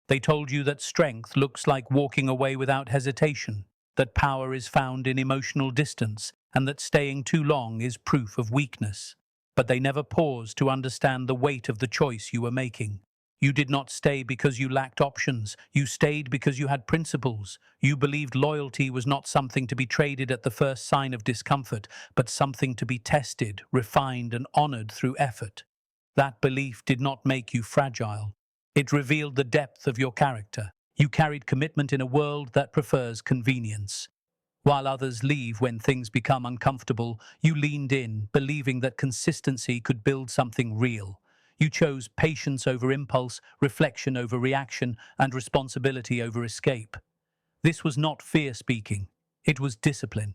They told you that strength looks like walking away without hesitation, that power is found in emotional distance, and that staying too long is proof of weakness. But they never paused to understand the weight of the choice you were making. You did not stay because you lacked options. You stayed because you had principles. You believed loyalty was not something to be traded at the first sign of discomfort, but something to be tested, refined, and honored through effort. That belief did not make you fragile. It revealed the depth of your character. You carried commitment in a world that prefers convenience. While others leave when things become uncomfortable, you leaned in, believing that consistency could build something real. You chose patience over impulse, reflection over reaction, and responsibility over escape. This was not fear speaking. It was discipline.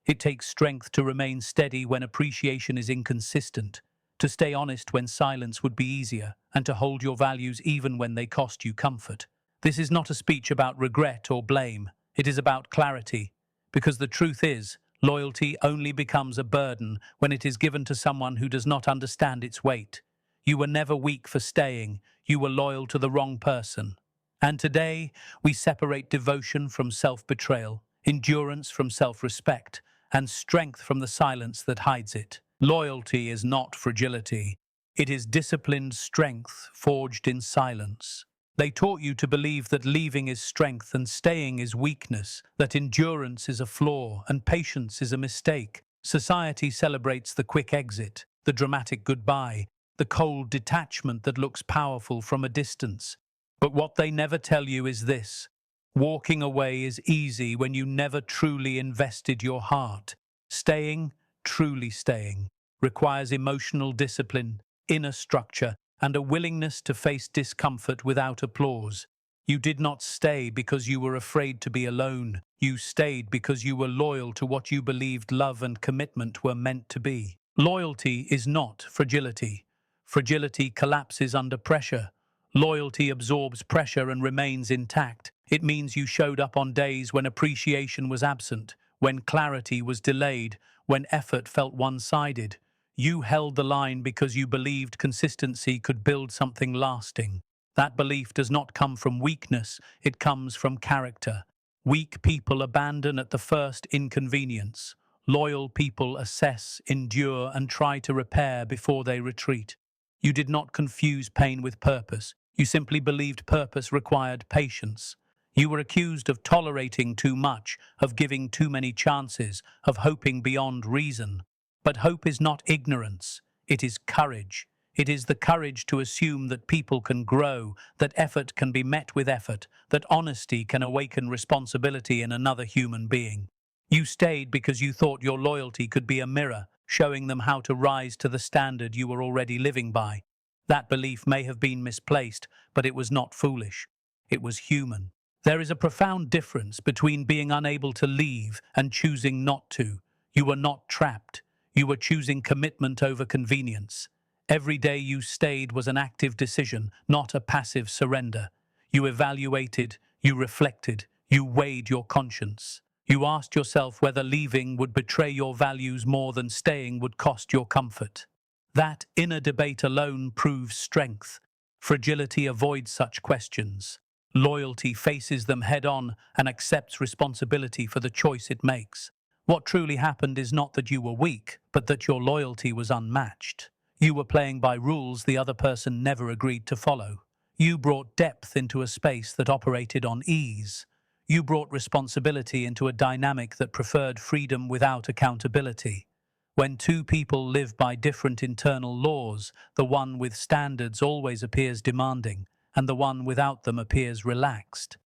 It takes strength to remain steady when appreciation is inconsistent, to stay honest when silence would be easier, and to hold your values even when they cost you comfort. This is not a speech about regret or blame. It is about clarity. Because the truth is, loyalty only becomes a burden when it is given to someone who does not understand its weight. You were never weak for staying. You were loyal to the wrong person. And today, we separate devotion from self-betrayal, endurance from self-respect, and strength from the silence that hides it. Loyalty is not fragility. It is disciplined strength forged in silence. They taught you to believe that leaving is strength and staying is weakness, that endurance is a flaw and patience is a mistake. Society celebrates the quick exit, the dramatic goodbye, the cold detachment that looks powerful from a distance. But what they never tell you is this: walking away is easy when you never truly invested your heart. Staying, truly staying, requires emotional discipline, inner structure, and a willingness to face discomfort without applause. You did not stay because you were afraid to be alone. You stayed because you were loyal to what you believed love and commitment were meant to be. Loyalty is not fragility. Fragility collapses under pressure. Loyalty absorbs pressure and remains intact. It means you showed up on days when appreciation was absent, when clarity was delayed, when effort felt one-sided. You held the line because you believed consistency could build something lasting. That belief does not come from weakness, it comes from character. Weak people abandon at the first inconvenience. Loyal people assess, endure, and try to repair before they retreat. You did not confuse pain with purpose. You simply believed purpose required patience. You were accused of tolerating too much, of giving too many chances, of hoping beyond reason. But hope is not ignorance, it is courage. It is the courage to assume that people can grow, that effort can be met with effort, that honesty can awaken responsibility in another human being. You stayed because you thought your loyalty could be a mirror, showing them how to rise to the standard you were already living by. That belief may have been misplaced, but it was not foolish. It was human. There is a profound difference between being unable to leave and choosing not to. You were not trapped. You were choosing commitment over convenience. Every day you stayed was an active decision, not a passive surrender. You evaluated, you reflected, you weighed your conscience. You asked yourself whether leaving would betray your values more than staying would cost your comfort. That inner debate alone proves strength. Fragility avoids such questions. Loyalty faces them head-on and accepts responsibility for the choice it makes. What truly happened is not that you were weak, but that your loyalty was unmatched. You were playing by rules the other person never agreed to follow. You brought depth into a space that operated on ease. You brought responsibility into a dynamic that preferred freedom without accountability. When two people live by different internal laws, the one with standards always appears demanding, and the one without them appears relaxed.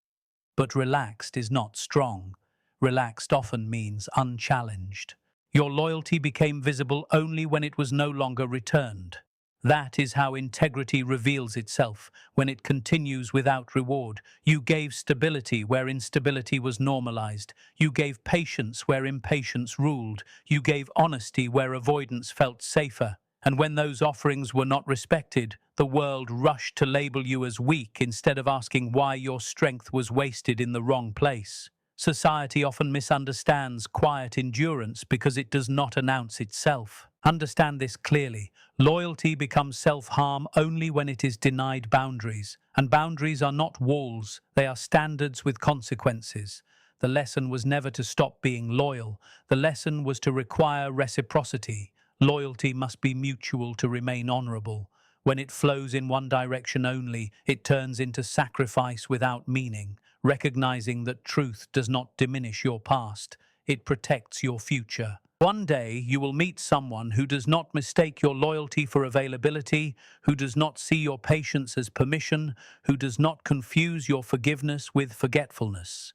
But relaxed is not strong. Relaxed often means unchallenged. Your loyalty became visible only when it was no longer returned. That is how integrity reveals itself, when it continues without reward. You gave stability where instability was normalized. You gave patience where impatience ruled. You gave honesty where avoidance felt safer. And when those offerings were not respected, the world rushed to label you as weak instead of asking why your strength was wasted in the wrong place. Society often misunderstands quiet endurance because it does not announce itself. Understand this clearly. Loyalty becomes self-harm only when it is denied boundaries. And boundaries are not walls, they are standards with consequences. The lesson was never to stop being loyal. The lesson was to require reciprocity. Loyalty must be mutual to remain honorable. When it flows in one direction only, it turns into sacrifice without meaning. Recognizing that truth does not diminish your past, it protects your future. One day you will meet someone who does not mistake your loyalty for availability, who does not see your patience as permission, who does not confuse your forgiveness with forgetfulness.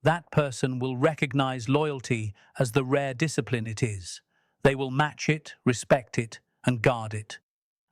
That person will recognize loyalty as the rare discipline it is. They will match it, respect it, and guard it.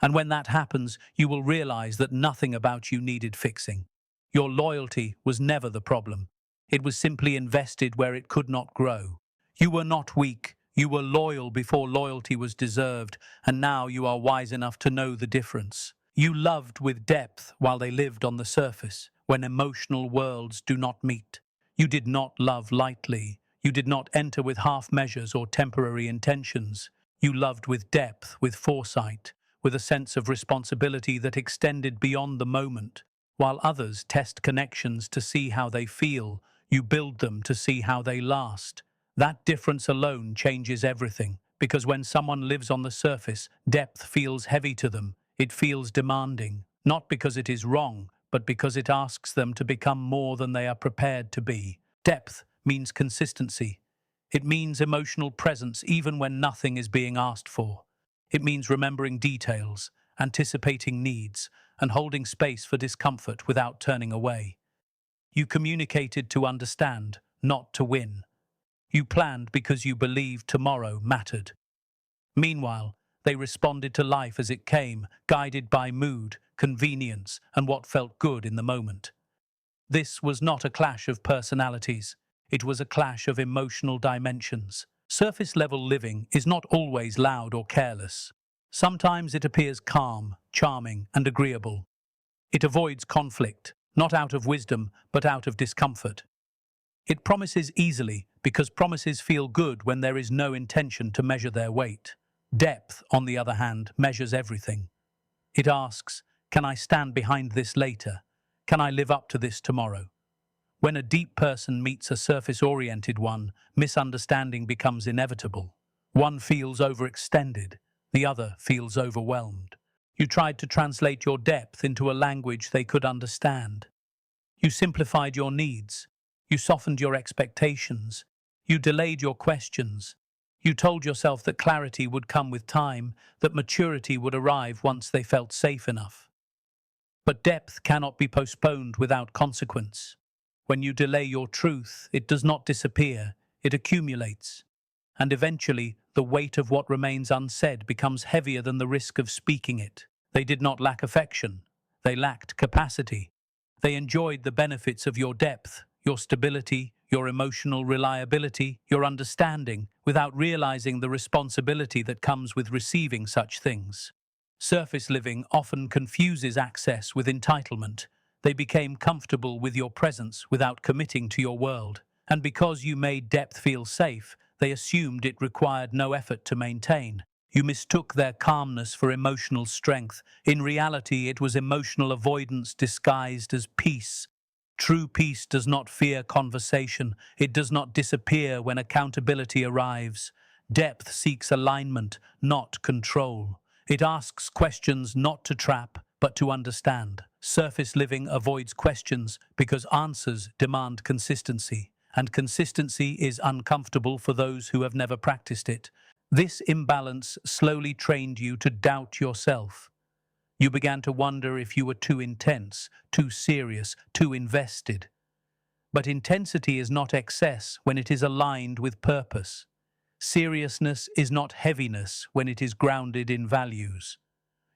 And when that happens, you will realize that nothing about you needed fixing. Your loyalty was never the problem. It was simply invested where it could not grow. You were not weak. You were loyal before loyalty was deserved, and now you are wise enough to know the difference. You loved with depth while they lived on the surface, when emotional worlds do not meet. You did not love lightly. You did not enter with half measures or temporary intentions. You loved with depth, with foresight, with a sense of responsibility that extended beyond the moment. While others test connections to see how they feel, you build them to see how they last. That difference alone changes everything, because when someone lives on the surface, depth feels heavy to them. It feels demanding, not because it is wrong, but because it asks them to become more than they are prepared to be. Depth means consistency. It means emotional presence even when nothing is being asked for. It means remembering details, anticipating needs, and holding space for discomfort without turning away. You communicated to understand, not to win. You planned because you believed tomorrow mattered. Meanwhile, they responded to life as it came, guided by mood, convenience, and what felt good in the moment. This was not a clash of personalities. It was a clash of emotional dimensions. Surface-level living is not always loud or careless. Sometimes it appears calm, charming, and agreeable. It avoids conflict, not out of wisdom, but out of discomfort. It promises easily because promises feel good when there is no intention to measure their weight. Depth, on the other hand, measures everything. It asks, can I stand behind this later? Can I live up to this tomorrow? When a deep person meets a surface-oriented one, misunderstanding becomes inevitable. One feels overextended, the other feels overwhelmed. You tried to translate your depth into a language they could understand. You simplified your needs. You softened your expectations. You delayed your questions. You told yourself that clarity would come with time, that maturity would arrive once they felt safe enough. But depth cannot be postponed without consequence. When you delay your truth, it does not disappear, it accumulates. And eventually, the weight of what remains unsaid becomes heavier than the risk of speaking it. They did not lack affection. They lacked capacity. They enjoyed the benefits of your depth, your stability, your emotional reliability, your understanding, without realizing the responsibility that comes with receiving such things. Surface living often confuses access with entitlement. They became comfortable with your presence without committing to your world. And because you made depth feel safe, they assumed it required no effort to maintain. You mistook their calmness for emotional strength. In reality, it was emotional avoidance disguised as peace. True peace does not fear conversation. It does not disappear when accountability arrives. Depth seeks alignment, not control. It asks questions not to trap, but to understand. Surface living avoids questions because answers demand consistency, and consistency is uncomfortable for those who have never practiced it. This imbalance slowly trained you to doubt yourself. You began to wonder if you were too intense, too serious, too invested. But intensity is not excess when it is aligned with purpose. Seriousness is not heaviness when it is grounded in values.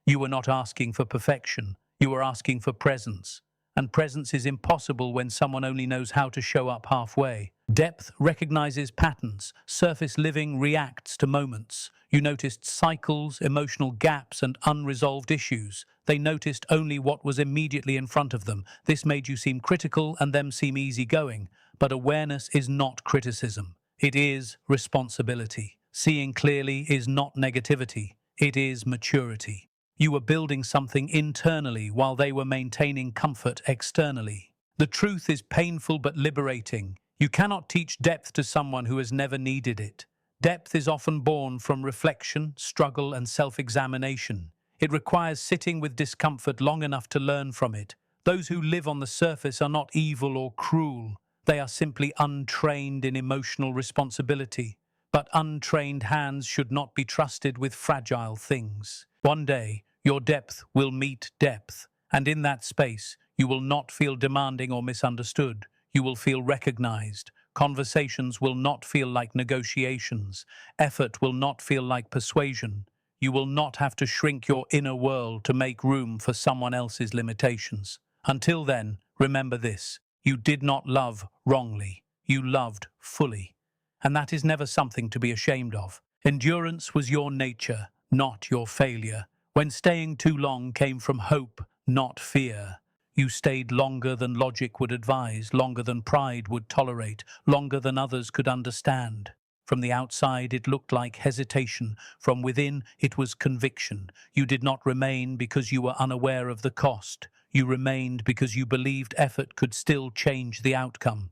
You were not asking for perfection, you were asking for presence. And presence is impossible when someone only knows how to show up halfway. Depth recognizes patterns. Surface living reacts to moments. You noticed cycles, emotional gaps, and unresolved issues. They noticed only what was immediately in front of them. This made you seem critical and them seem easygoing. But awareness is not criticism. It is responsibility. Seeing clearly is not negativity, it is maturity. You were building something internally while they were maintaining comfort externally. The truth is painful but liberating. You cannot teach depth to someone who has never needed it. Depth is often born from reflection, struggle, and self-examination. It requires sitting with discomfort long enough to learn from it. Those who live on the surface are not evil or cruel. They are simply untrained in emotional responsibility. But untrained hands should not be trusted with fragile things. One day, your depth will meet depth, and in that space, you will not feel demanding or misunderstood. You will feel recognized. Conversations will not feel like negotiations. Effort will not feel like persuasion. You will not have to shrink your inner world to make room for someone else's limitations. Until then, remember this: you did not love wrongly. You loved fully. And that is never something to be ashamed of. Endurance was your nature, not your failure. When staying too long came from hope, not fear. You stayed longer than logic would advise, longer than pride would tolerate, longer than others could understand. From the outside, it looked like hesitation. From within, it was conviction. You did not remain because you were unaware of the cost. You remained because you believed effort could still change the outcome.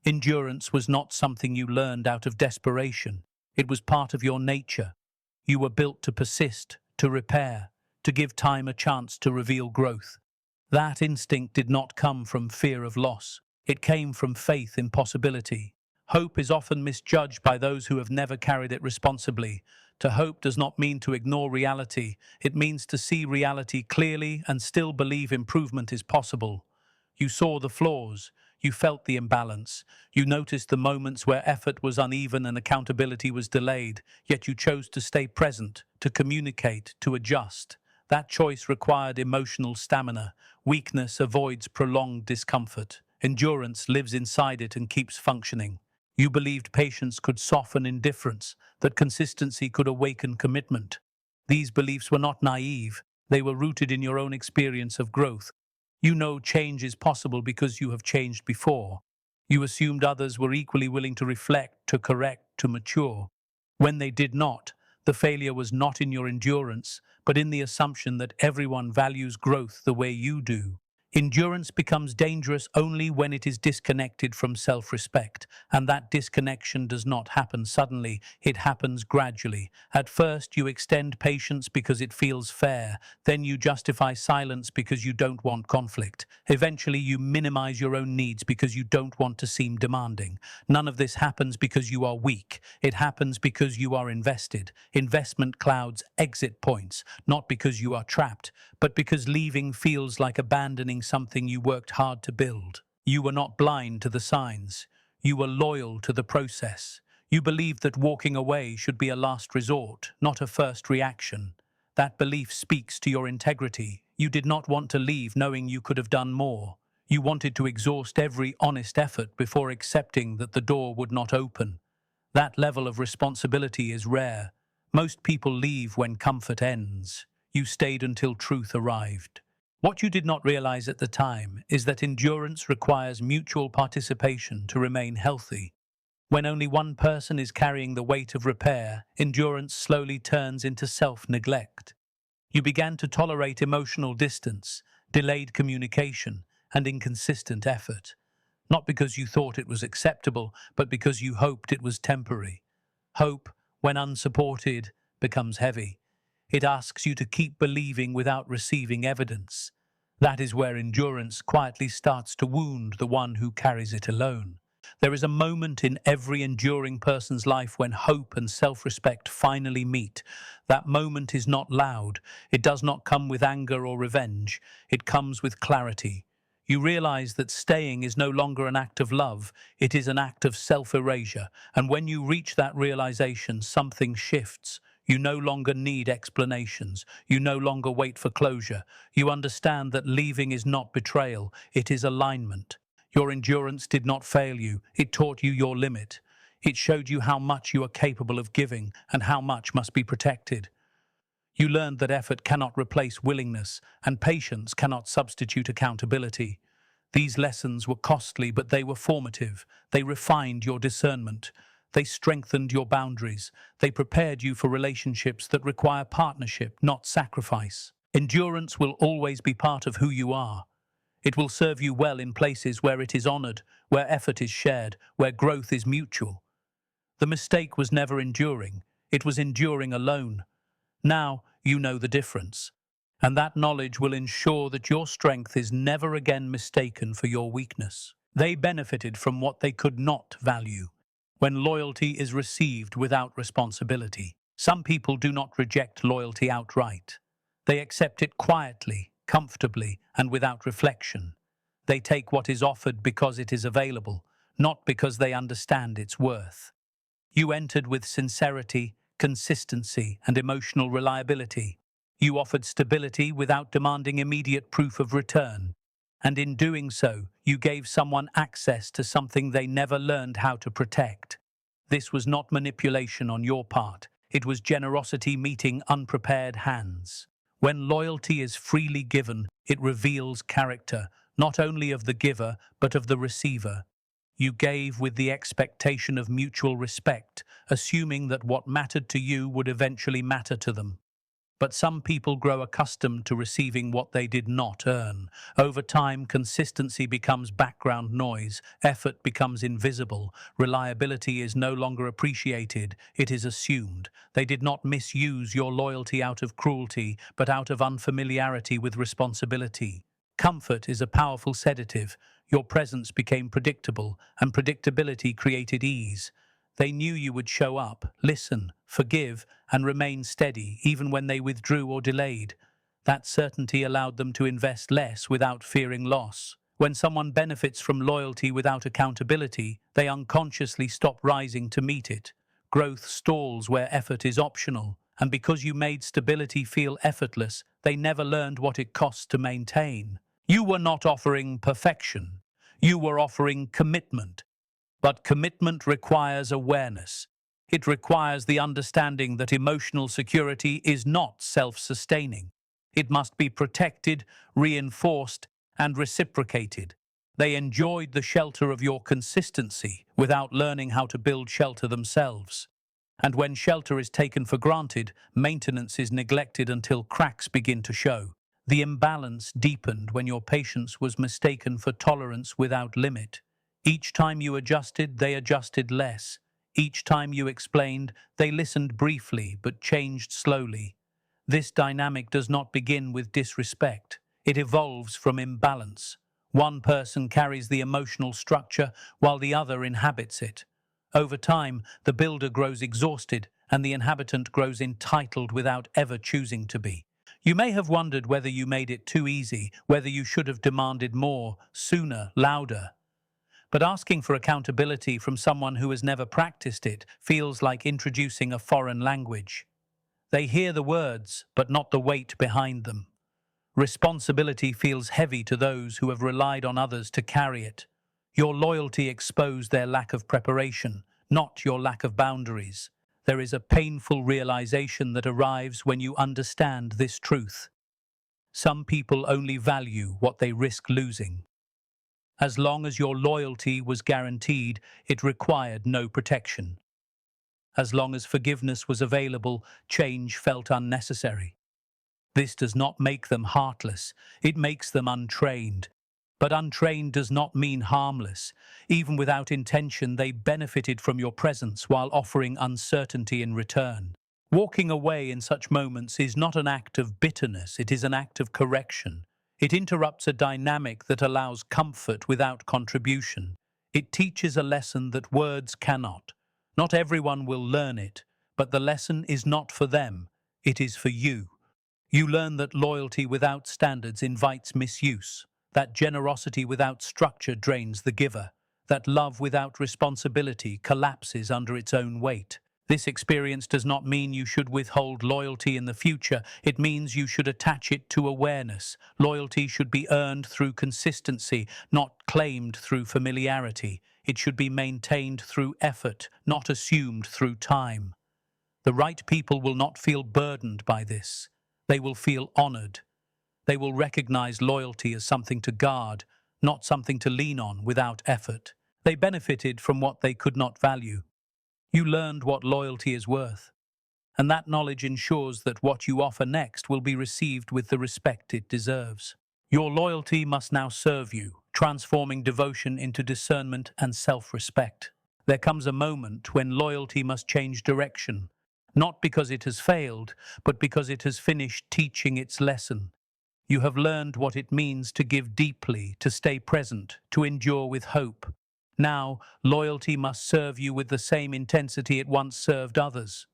Endurance was not something you learned out of desperation. It was part of your nature. You were built to persist, to repair, to give time a chance to reveal growth. That instinct did not come from fear of loss. It came from faith in possibility. Hope is often misjudged by those who have never carried it responsibly. To hope does not mean to ignore reality. It means to see reality clearly and still believe improvement is possible. You saw the flaws. You felt the imbalance. You noticed the moments where effort was uneven and accountability was delayed, yet you chose to stay present, to communicate, to adjust. That choice required emotional stamina. Weakness avoids prolonged discomfort. Endurance lives inside it and keeps functioning. You believed patience could soften indifference, that consistency could awaken commitment. These beliefs were not naive. They were rooted in your own experience of growth. You know change is possible because you have changed before. You assumed others were equally willing to reflect, to correct, to mature. When they did not, the failure was not in your endurance, but in the assumption that everyone values growth the way you do. Endurance becomes dangerous only when it is disconnected from self-respect, and that disconnection does not happen suddenly, it happens gradually. At first, you extend patience because it feels fair, then you justify silence because you don't want conflict. Eventually, you minimize your own needs because you don't want to seem demanding. None of this happens because you are weak, it happens because you are invested. Investment clouds exit points, not because you are trapped, but because leaving feels like abandoning something you worked hard to build. You were not blind to the signs. You were loyal to the process. You believed that walking away should be a last resort, not a first reaction. That belief speaks to your integrity. You did not want to leave knowing you could have done more. You wanted to exhaust every honest effort before accepting that the door would not open. That level of responsibility is rare. Most people leave when comfort ends. You stayed until truth arrived. What you did not realize at the time is that endurance requires mutual participation to remain healthy. When only one person is carrying the weight of repair, endurance slowly turns into self-neglect. You began to tolerate emotional distance, delayed communication, and inconsistent effort. Not because you thought it was acceptable, but because you hoped it was temporary. Hope, when unsupported, becomes heavy. It asks you to keep believing without receiving evidence. That is where endurance quietly starts to wound the one who carries it alone. There is a moment in every enduring person's life when hope and self-respect finally meet. That moment is not loud. It does not come with anger or revenge. It comes with clarity. You realize that staying is no longer an act of love, it is an act of self-erasure. And when you reach that realization, something shifts. You no longer need explanations. You no longer wait for closure. You understand that leaving is not betrayal, it is alignment. Your endurance did not fail you. It taught you your limit. It showed you how much you are capable of giving and how much must be protected. You learned that effort cannot replace willingness and patience cannot substitute accountability. These lessons were costly, but they were formative. They refined your discernment. They strengthened your boundaries. They prepared you for relationships that require partnership, not sacrifice. Endurance will always be part of who you are. It will serve you well in places where it is honored, where effort is shared, where growth is mutual. The mistake was never enduring. It was enduring alone. Now you know the difference. And that knowledge will ensure that your strength is never again mistaken for your weakness. They benefited from what they could not value. When loyalty is received without responsibility, some people do not reject loyalty outright. They accept it quietly, comfortably, and without reflection. They take what is offered because it is available, not because they understand its worth. You entered with sincerity, consistency, and emotional reliability. You offered stability without demanding immediate proof of return. And in doing so, you gave someone access to something they never learned how to protect. This was not manipulation on your part. It was generosity meeting unprepared hands. When loyalty is freely given, it reveals character, not only of the giver, but of the receiver. You gave with the expectation of mutual respect, assuming that what mattered to you would eventually matter to them. But some people grow accustomed to receiving what they did not earn. Over time, consistency becomes background noise, effort becomes invisible, reliability is no longer appreciated, it is assumed. They did not misuse your loyalty out of cruelty, but out of unfamiliarity with responsibility. Comfort is a powerful sedative. Your presence became predictable, and predictability created ease. They knew you would show up, listen, forgive, and remain steady, even when they withdrew or delayed. That certainty allowed them to invest less without fearing loss. When someone benefits from loyalty without accountability, they unconsciously stop rising to meet it. Growth stalls where effort is optional, and because you made stability feel effortless, they never learned what it costs to maintain. You were not offering perfection. You were offering commitment. But commitment requires awareness. It requires the understanding that emotional security is not self-sustaining. It must be protected, reinforced, and reciprocated. They enjoyed the shelter of your consistency without learning how to build shelter themselves. And when shelter is taken for granted, maintenance is neglected until cracks begin to show. The imbalance deepened when your patience was mistaken for tolerance without limit. Each time you adjusted, they adjusted less. Each time you explained, they listened briefly but changed slowly. This dynamic does not begin with disrespect. It evolves from imbalance. One person carries the emotional structure while the other inhabits it. Over time, the builder grows exhausted and the inhabitant grows entitled without ever choosing to be. You may have wondered whether you made it too easy, whether you should have demanded more, sooner, louder. But asking for accountability from someone who has never practiced it feels like introducing a foreign language. They hear the words, but not the weight behind them. Responsibility feels heavy to those who have relied on others to carry it. Your loyalty exposed their lack of preparation, not your lack of boundaries. There is a painful realization that arrives when you understand this truth. Some people only value what they risk losing. As long as your loyalty was guaranteed, it required no protection. As long as forgiveness was available, change felt unnecessary. This does not make them heartless, it makes them untrained. But untrained does not mean harmless. Even without intention, they benefited from your presence while offering uncertainty in return. Walking away in such moments is not an act of bitterness, it is an act of correction. It interrupts a dynamic that allows comfort without contribution. It teaches a lesson that words cannot. Not everyone will learn it, but the lesson is not for them, it is for you. You learn that loyalty without standards invites misuse, that generosity without structure drains the giver, that love without responsibility collapses under its own weight. This experience does not mean you should withhold loyalty in the future, it means you should attach it to awareness. Loyalty should be earned through consistency, not claimed through familiarity. It should be maintained through effort, not assumed through time. The right people will not feel burdened by this. They will feel honored. They will recognize loyalty as something to guard, not something to lean on without effort. They benefited from what they could not value. You learned what loyalty is worth, and that knowledge ensures that what you offer next will be received with the respect it deserves. Your loyalty must now serve you, transforming devotion into discernment and self-respect. There comes a moment when loyalty must change direction, not because it has failed, but because it has finished teaching its lesson. You have learned what it means to give deeply, to stay present, to endure with hope. Now, loyalty must serve you with the same intensity it once served others.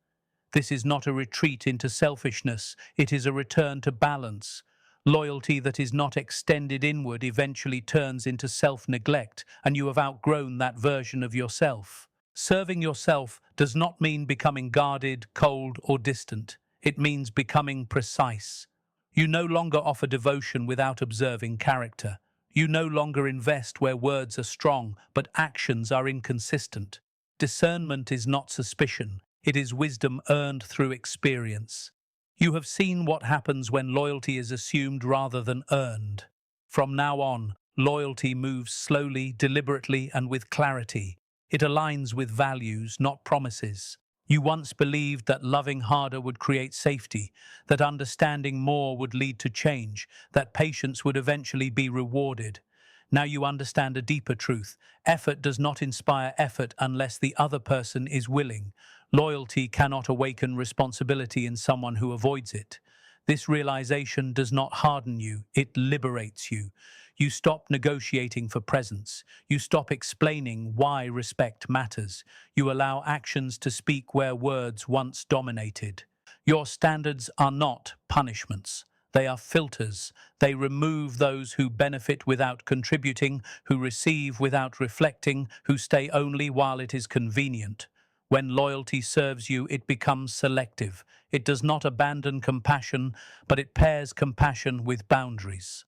This is not a retreat into selfishness, it is a return to balance. Loyalty that is not extended inward eventually turns into self-neglect, and you have outgrown that version of yourself. Serving yourself does not mean becoming guarded, cold, or distant. It means becoming precise. You no longer offer devotion without observing character. You no longer invest where words are strong, but actions are inconsistent. Discernment is not suspicion. It is wisdom earned through experience. You have seen what happens when loyalty is assumed rather than earned. From now on, loyalty moves slowly, deliberately, and with clarity. It aligns with values, not promises. You once believed that loving harder would create safety, that understanding more would lead to change, that patience would eventually be rewarded. Now you understand a deeper truth. Effort does not inspire effort unless the other person is willing. Loyalty cannot awaken responsibility in someone who avoids it. This realization does not harden you, it liberates you. You stop negotiating for presence. You stop explaining why respect matters. You allow actions to speak where words once dominated. Your standards are not punishments. They are filters. They remove those who benefit without contributing, who receive without reflecting, who stay only while it is convenient. When loyalty serves you, it becomes selective. It does not abandon compassion, but it pairs compassion with boundaries.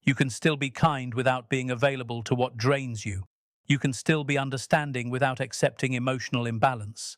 You can still be kind without being available to what drains you. You can still be understanding without accepting emotional imbalance.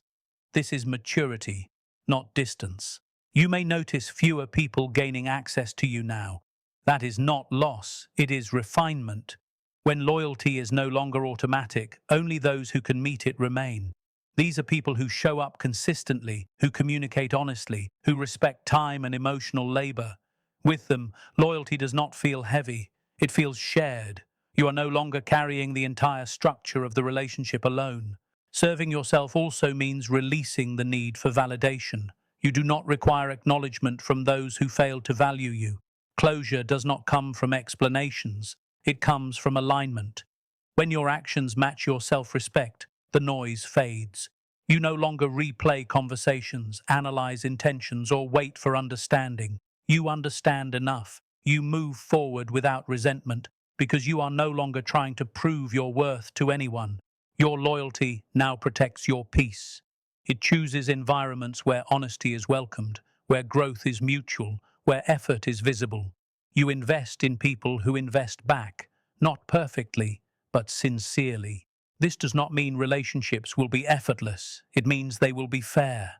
This is maturity, not distance. You may notice fewer people gaining access to you now. That is not loss, it is refinement. When loyalty is no longer automatic, only those who can meet it remain. These are people who show up consistently, who communicate honestly, who respect time and emotional labor. With them, loyalty does not feel heavy, it feels shared. You are no longer carrying the entire structure of the relationship alone. Serving yourself also means releasing the need for validation. You do not require acknowledgement from those who fail to value you. Closure does not come from explanations, it comes from alignment. When your actions match your self-respect, the noise fades. You no longer replay conversations, analyze intentions, or wait for understanding. You understand enough. You move forward without resentment because you are no longer trying to prove your worth to anyone. Your loyalty now protects your peace. It chooses environments where honesty is welcomed, where growth is mutual, where effort is visible. You invest in people who invest back, not perfectly, but sincerely. This does not mean relationships will be effortless. It means they will be fair.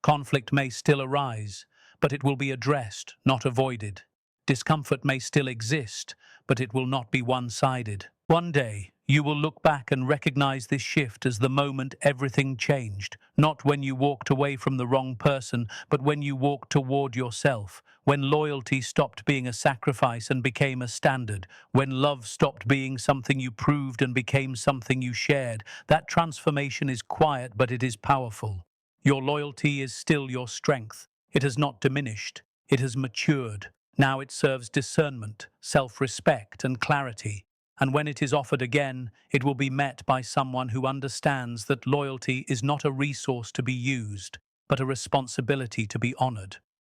Conflict may still arise, but it will be addressed, not avoided. Discomfort may still exist, but it will not be one-sided. One day, you will look back and recognize this shift as the moment everything changed, not when you walked away from the wrong person, but when you walked toward yourself, when loyalty stopped being a sacrifice and became a standard, when love stopped being something you proved and became something you shared. That transformation is quiet, but it is powerful. Your loyalty is still your strength. It has not diminished. It has matured. Now it serves discernment, self-respect, and clarity. And when it is offered again, it will be met by someone who understands that loyalty is not a resource to be used, but a responsibility to be honored.